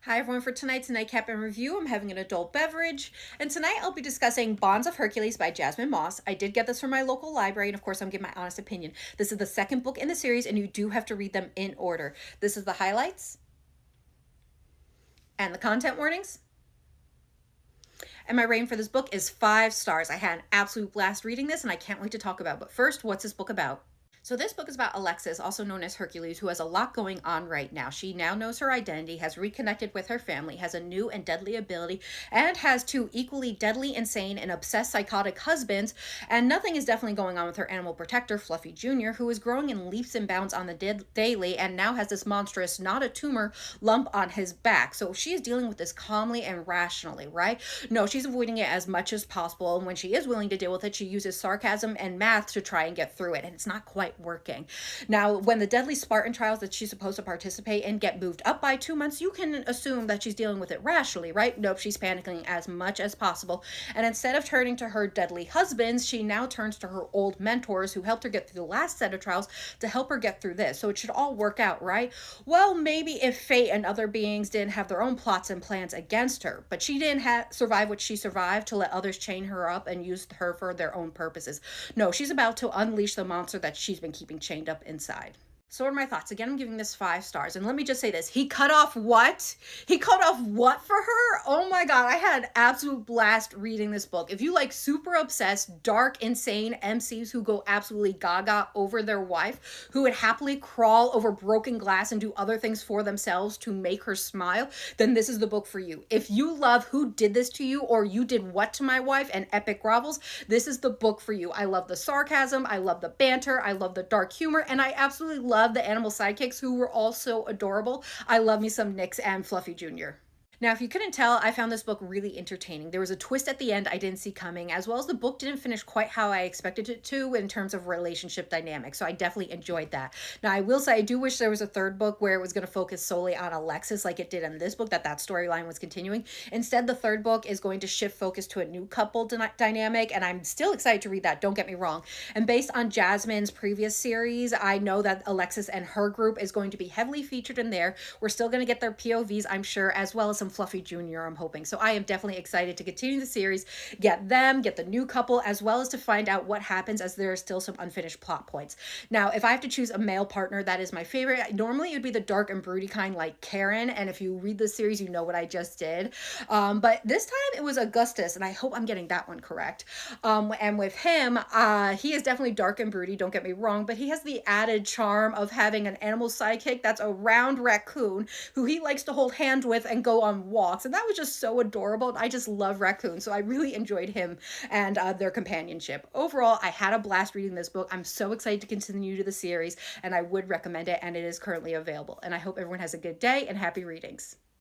Hi everyone, for tonight's Nightcap and review, I'm having an adult beverage, and tonight I'll be discussing Bonds of Hercules by Jasmine Mas. I did get this from my local library, and of course I'm giving my honest opinion. This is the second book in the series, and you do have to read them in order. This is the highlights and the content warnings. And my rating for this book is 5 stars. I had an absolute blast reading this, and I can't wait to talk about it. But first, what's this book about? So this book is about Alexis, also known as Hercules, who has a lot going on right now. She now knows her identity, has reconnected with her family, has a new and deadly ability, and has 2 equally deadly, insane, and obsessed psychotic husbands. And nothing is definitely going on with her animal protector, Fluffy Jr., who is growing in leaps and bounds on the daily and now has this monstrous, not a tumor, lump on his back. So she is dealing with this calmly and rationally, right? No, she's avoiding it as much as possible. And when she is willing to deal with it, she uses sarcasm and math to try and get through it. And it's not quite working. Now, when the deadly Spartan trials that she's supposed to participate in get moved up by 2 months, you can assume that she's dealing with it rationally, right? Nope, she's panicking as much as possible. And instead of turning to her deadly husbands, she now turns to her old mentors who helped her get through the last set of trials to help her get through this. So it should all work out, right? Well, maybe if fate and other beings didn't have their own plots and plans against her, but she didn't survive what she survived to let others chain her up and use her for their own purposes. No, she's about to unleash the monster that she's been keeping chained up inside. So what are my thoughts? Again, I'm giving this 5 stars. And let me just say this. He cut off what? He cut off what for her? Oh my God. I had an absolute blast reading this book. If you like super obsessed, dark, insane MCs who go absolutely gaga over their wife, who would happily crawl over broken glass and do other things for themselves to make her smile, then this is the book for you. If you love Who Did This to You or You Did What to My Wife and epic grovels, this is the book for you. I love the sarcasm. I love the banter. I love the dark humor. And I absolutely love the animal sidekicks who were all so adorable. I love me some Nix and Fluffy Jr. Now, if you couldn't tell, I found this book really entertaining. There was a twist at the end I didn't see coming, as well as the book didn't finish quite how I expected it to in terms of relationship dynamics. So I definitely enjoyed that. Now, I will say I do wish there was a third book where it was going to focus solely on Alexis like it did in this book, that storyline was continuing. Instead, the third book is going to shift focus to a new couple dynamic, and I'm still excited to read that, don't get me wrong. And based on Jasmine's previous series, I know that Alexis and her group is going to be heavily featured in there. We're still going to get their POVs, I'm sure, as well as some Fluffy Jr., I'm hoping. So I am definitely excited to continue the series, get the new couple, as well as to find out what happens, as there are still some unfinished plot points. Now, if I have to choose a male partner, that is my favorite. Normally, it would be the dark and broody kind like Karen, and if you read the series, you know what I just did. But this time it was Augustus, and I hope I'm getting that one correct. And with him, he is definitely dark and broody, don't get me wrong, but he has the added charm of having an animal sidekick that's a round raccoon who he likes to hold hands with and go on walks. And that was just so adorable. I just love raccoons. So I really enjoyed him and their companionship. Overall, I had a blast reading this book. I'm so excited to continue to the series, and I would recommend it, and it is currently available. And I hope everyone has a good day and happy readings.